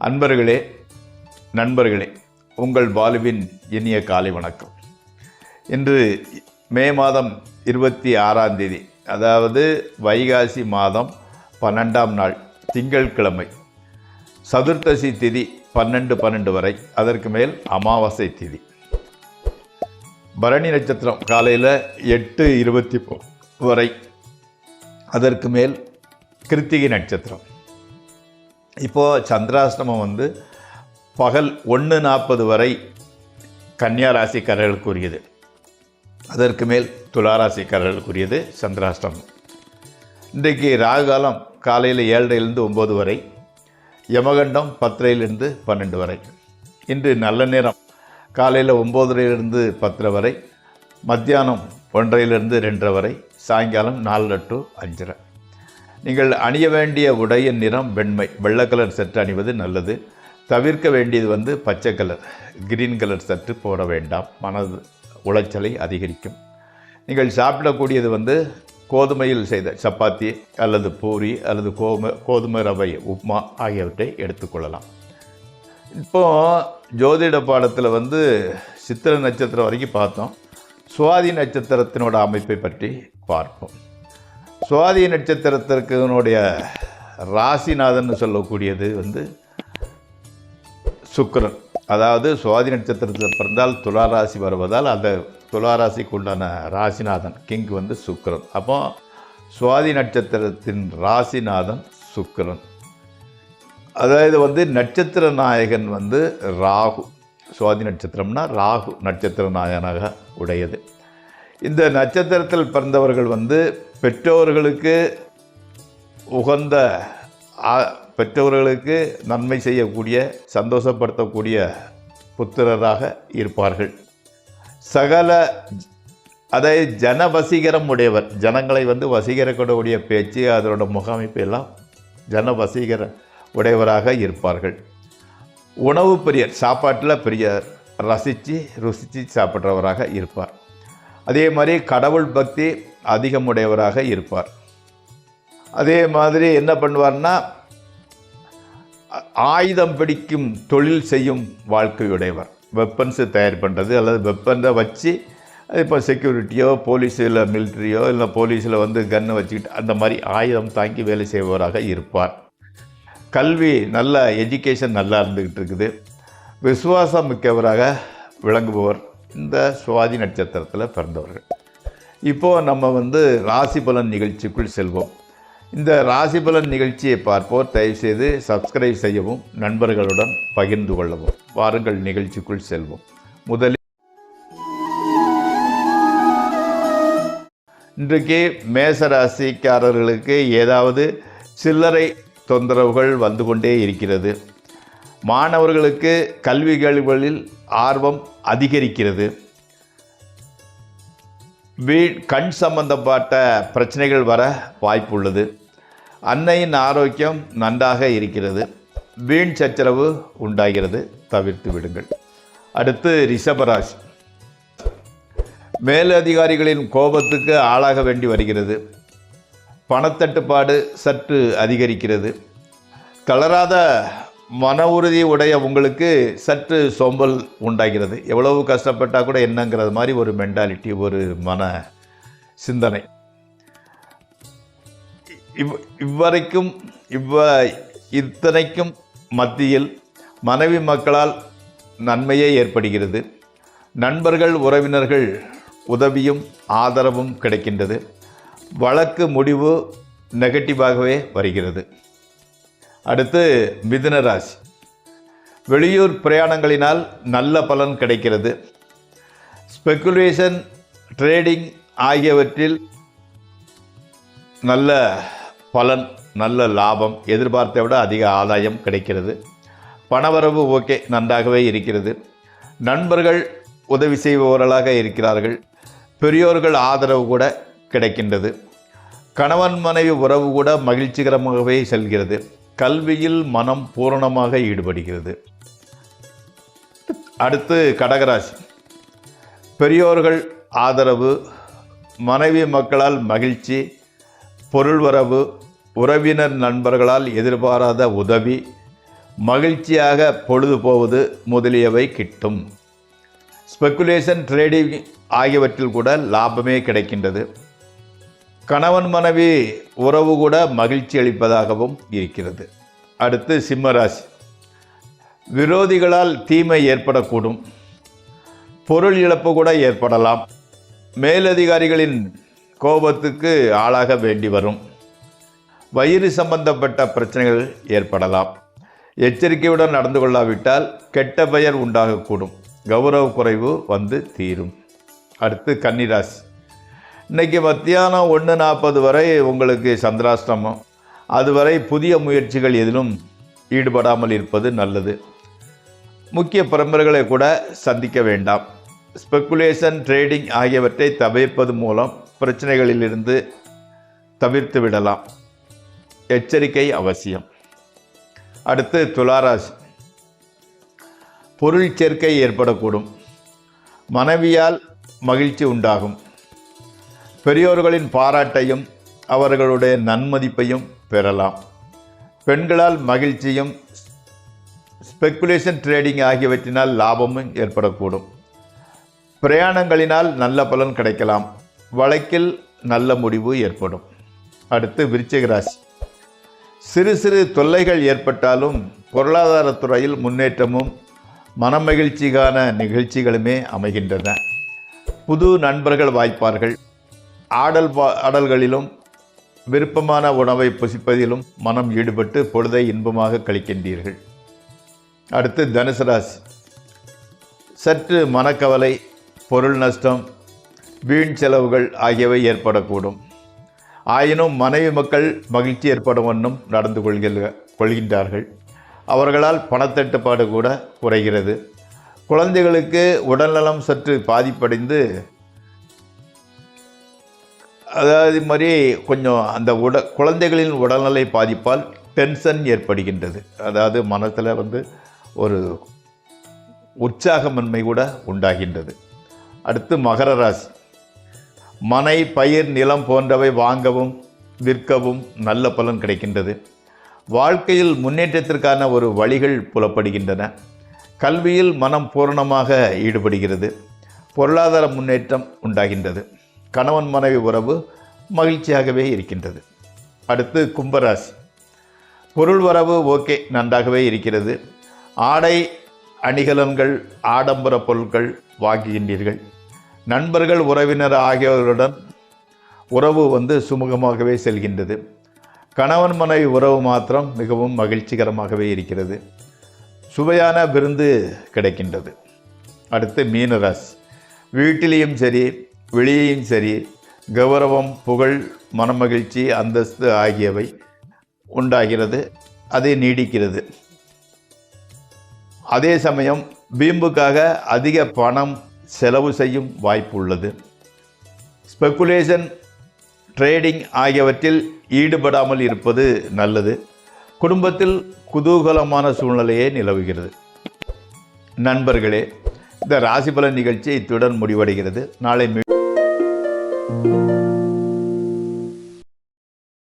அன்பர்களே, நண்பர்களே, உங்கள் வாழ்வின் இனிய காலை வணக்கம். இன்று மே மாதம் 26ஆம் தேதி, அதாவது வைகாசி மாதம் 12ஆம் நாள் திங்கட்கிழமை, சதுர்த்தசி திதி 12 வரை, அதற்கு மேல் அமாவாசை திதி. பரணி நட்சத்திரம் காலையில் 8:23 வரை, அதற்கு மேல் கிருத்திகை நட்சத்திரம். இப்போது சந்திராஷ்டமம் பகல் 1:40 வரை கன்னியா ராசிக்காரர்களுக்குரியது, அதற்கு மேல் துளாராசிக்காரர்களுக்குரியது சந்திராஷ்டமம். இன்றைக்கு ராகுகாலம் காலையில் 7:00 9 வரை, யமகண்டம் 10:00 12 வரை. இன்று நல்ல நேரம் காலையில் 9:30 10 வரை, மத்தியானம் 1:00 2 வரை, சாயங்காலம் 4 to 5. நீங்கள் அணிய வேண்டிய உடைய நிறம் வெண்மை, வெள்ளை கலர் சற்று அணிவது நல்லது. தவிர்க்க வேண்டியது பச்சை கலர், கிரீன் கலர் சற்று போட வேண்டாம், மனது உளைச்சலை அதிகரிக்கும். நீங்கள் சாப்பிடக்கூடியது கோதுமையில் செய்த சப்பாத்தி அல்லது பூரி அல்லது கோதுமை ரவை உப்மா ஆகியவற்றை எடுத்துக்கொள்ளலாம். இப்போது ஜோதிட பாடத்தில் சித்திரை நட்சத்திரம் வரைக்கும் பார்த்தோம். சுவாதி நட்சத்திரத்தினோட அமைப்பை பற்றி பார்ப்போம். சுவாதி நட்சத்திரத்திற்குனுடைய ராசிநாதன் சொல்லக்கூடியது சுக்கிரன். அதாவது சுவாதி நட்சத்திரத்தில் பிறந்தால் துளாராசி வருவதால் அந்த துளாராசிக்கு உண்டான ராசிநாதன் கிங் சுக்கிரன். அப்போ சுவாதி நட்சத்திரத்தின் ராசிநாதன் சுக்கிரன். அதாவது நட்சத்திர நாயகன் ராகு. சுவாதி நட்சத்திரம்னா ராகு நட்சத்திர நாயகனாக உடையது. இந்த நட்சத்திரத்தில் பிறந்தவர்கள் பெற்றோர்களுக்கு உகந்த, பெற்றோர்களுக்கு நன்மை செய்யக்கூடிய, சந்தோஷப்படுத்தக்கூடிய புத்திரராக இருப்பார்கள். சகல, அதாவது ஜனவசீகரம் உடையவர், ஜனங்களை வசீகரக்கூடிய பேச்சு, அதனோட முகமைப்பு எல்லாம் ஜனவசீகர உடையவராக இருப்பார்கள். உணவு பிரியர், சாப்பாட்டில் பிரியர், ருசித்து சாப்பிட்றவராக இருப்பார். அதே மாதிரி கடவுள் பக்தி அதிகமுடையவராக இருப்பார். அதே மாதிரி என்ன பண்ணுவார்னா, ஆயுதம் பிடிக்கும் தொழில் செய்யும் வாழ்க்கையுடையவர். வெப்பன்ஸு தயார் பண்ணுறது அல்லது வெப்பனை வச்சு, இப்போ செக்யூரிட்டியோ போலீஸில் மிலிட்ரியோ இல்லை போலீஸில் கன்னை வச்சுக்கிட்டு அந்த மாதிரி ஆயுதம் தாங்கி வேலை செய்பவராக இருப்பார். கல்வி நல்ல எஜுகேஷன் நல்லா இருந்துக்கிட்டு இருக்குது. விசுவாசம் மிக்கவராக விளங்குபவர் இந்த சுவாதி நட்சத்திரத்தில் பிறந்தவர்கள். இப்போது நம்ம ராசி பலன் நிகழ்ச்சிக்குள் செல்வோம். இந்த ராசி பலன் நிகழ்ச்சியை பார்ப்போர் தயவுசெய்து சப்ஸ்கிரைப் செய்யவும், நண்பர்களுடன் பகிர்ந்து கொள்ளவும். வாருங்கள் நிகழ்ச்சிக்குள் செல்வோம். முதலில் இன்றைக்கு மேசராசிக்காரர்களுக்கு ஏதாவது சில்லறை தொந்தரவுகள் வந்து கொண்டே இருக்கிறது. மாணவர்களுக்கு கல்விகளில் ஆர்வம் அதிகரிக்கிறது. கண் சம்பந்தப்பட்ட பிரச்சனைகள் வர வாய்ப்புள்ளது. அன்னையின் ஆரோக்கியம் நன்றாக இருக்கிறது. வீண் சச்சரவு உண்டாகிறது, தவிர்த்து விடுங்கள். அடுத்து ரிஷபராசி. மேலதிகாரிகளின் கோபத்துக்கு ஆளாக வேண்டி வருகிறது. பணத்தட்டுப்பாடு சற்று அதிகரிக்கிறது. தளராத மன உறுதி உடைய உங்களுக்கு சற்று சோம்பல் உண்டாகிறது. எவ்வளவு கஷ்டப்பட்டால் கூட என்னங்கிறது மாதிரி ஒரு மென்டாலிட்டி, ஒரு மன சிந்தனை. இத்தனைக்கும் மத்தியில் மனைவி மக்களால் நன்மையே ஏற்படுகிறது. நண்பர்கள் உறவினர்கள் உதவியும் ஆதரவும் கிடைக்கின்றது. வழக்கு முடிவு நெகட்டிவாகவே வருகிறது. அடுத்து மிதுன ராசி. வெளியூர் பிரயாணங்களினால் நல்ல பலன் கிடைக்கிறது. ஸ்பெக்குலேஷன், ட்ரேடிங் ஆகியவற்றில் நல்ல பலன், நல்ல லாபம், எதிர்பார்த்தை விட அதிக ஆதாயம் கிடைக்கிறது. பணவரவு ஓகே, நன்றாகவே இருக்கிறது. நண்பர்கள் உதவி செய்பவர்களாக இருக்கிறார்கள். பெரியோர்கள் ஆதரவு கூட கிடைக்கின்றது. கணவன் மனைவி உறவு கூட மகிழ்ச்சிகரமாகவே செல்கிறது. கல்வியில் மனம் பூரணமாக ஈடுபடுகிறது. அடுத்து கடகராசி. பெரியோர்கள் ஆதரவு, மனைவி மக்களால் மகிழ்ச்சி, பொருள் வரவு, உறவினர் நண்பர்களால் எதிர்பாராத உதவி, மகிழ்ச்சியாக பொழுது போவது முதலியவை கிட்டும். ஸ்பெக்குலேஷன், ட்ரேடிங் ஆகியவற்றில் கூட லாபமே கிடைக்கின்றது. கணவன் மனைவி உறவு கூட மகிழ்ச்சி அளிப்பதாகவும் இருக்கிறது. அடுத்து சிம்மராசி. விரோதிகளால் தீமை ஏற்படக்கூடும். பொருள் இழப்பு கூட ஏற்படலாம். மேலதிகாரிகளின் கோபத்துக்கு ஆளாக வேண்டி வரும். வயிறு சம்பந்தப்பட்ட பிரச்சனைகள் ஏற்படலாம். எச்சரிக்கையுடன் நடந்து கொள்ளாவிட்டால் கெட்ட பெயர் உண்டாகக்கூடும். கௌரவ குறைவு வந்து தீரும். அடுத்து கன்னிராசி. இன்றைக்கி மத்தியானம் 1:40 வரை உங்களுக்கு சந்திராஷ்டமம். அதுவரை புதிய முயற்சிகள் எதிலும் ஈடுபடாமல் இருப்பது நல்லது. முக்கிய பிரமுகர்களை கூட சந்திக்க வேண்டாம். ஸ்பெக்குலேஷன், ட்ரேடிங் ஆகியவற்றை தவிர்ப்பது மூலம் பிரச்சனைகளிலிருந்து தவிர்த்து விடலாம். எச்சரிக்கை அவசியம். அடுத்து துளாராசி. பொருள் சேர்க்கை ஏற்படக்கூடும். மனைவியால் மகிழ்ச்சி உண்டாகும். பெரியோர்களின் பாராட்டையும் அவர்களுடைய நன்மதிப்பையும் பெறலாம். பெண்களால் மகிழ்ச்சியும், ஸ்பெக்குலேஷன், ட்ரேடிங் ஆகியவற்றினால் லாபமும் ஏற்படக்கூடும். பிரயாணங்களினால் நல்ல பலன் கிடைக்கலாம். வழக்கில் நல்ல முடிவு ஏற்படும். அடுத்து விருச்சிக ராசி. சிறு சிறு தொல்லைகள் ஏற்பட்டாலும் பொருளாதாரத்துறையில் முன்னேற்றமும் மனமகிழ்ச்சிக்கான நிகழ்ச்சிகளுமே அமைகின்றன. புது நண்பர்கள் வாய்ப்பார்கள். ஆடல்களிலும் விருப்பமான உணவை புசிப்பதிலும் மனம் ஈடுபட்டு பொழுதை இன்பமாக கழிக்கின்றீர்கள். அடுத்து தனுசு ராசி. சற்று மனக்கவலை, பொருள் நஷ்டம், வீண் செலவுகள் ஆகியவை ஏற்படக்கூடும். ஆயினும் மனைவி மக்கள் மகிழ்ச்சி ஏற்படும் வண்ணம் நடந்து கொள்கின்றார்கள். அவர்களால் பணத்தட்டுப்பாடு கூட குறைகிறது. குழந்தைகளுக்கு உடல்நலம் சற்று பாதிப்படைந்து, அதாவது மாதிரி கொஞ்சம் அந்த குழந்தைகளின் உடல்நிலை பாதிப்பால் டென்ஷன் ஏற்படுகின்றது. அதாவது மனத்தில் ஒரு உற்சாகமின்மை கூட உண்டாகின்றது. அடுத்து மகர ராசி. மனை, பயிர், நிலம் போன்றவை வாங்கவும் விற்கவும் நல்ல பலன் கிடைக்கின்றது. வாழ்க்கையில் முன்னேற்றத்திற்கான ஒரு வழிகள் புலப்படுகின்றன. கல்வியில் மனம் பூரணமாக ஈடுபடுகிறது. பொருளாதார முன்னேற்றம் உண்டாகின்றது. கணவன் மனைவி உறவு மகிழ்ச்சியாகவே இருக்கின்றது. அடுத்து கும்பராசி. பொருள் வரவு ஓகே, நன்றாகவே இருக்கிறது. ஆடை அணிகலன்கள், ஆடம்பர பொருட்கள் வாங்குகின்றீர்கள். நண்பர்கள், உறவினர் ஆகியோருடன் உறவு சுமூகமாகவே செல்கின்றது. கணவன் மனைவி உறவு மாத்திரம் மிகவும் மகிழ்ச்சிகரமாகவே இருக்கிறது. சுவையான விருந்து கிடைக்கின்றது. அடுத்து மீனராசி. வீட்டிலேயும் சரி வெளியேயும் சரி கௌரவம், புகழ், மனமகிழ்ச்சி, அந்தஸ்து ஆகியவை உண்டாகிறது. அது நீடிக்கிறது. அதே சமயம் வீம்புக்காக அதிக பணம் செலவு செய்யும் வாய்ப்பு உள்ளது. ஸ்பெக்குலேஷன், ட்ரேடிங் ஆகியவற்றில் ஈடுபடாமல் இருப்பது நல்லது. குடும்பத்தில் குதூகலமான சூழ்நிலையே நிலவுகிறது. நண்பர்களே, இந்த ராசி பலன் நிகழ்ச்சி இத்துடன் முடிவடைகிறது. நாளை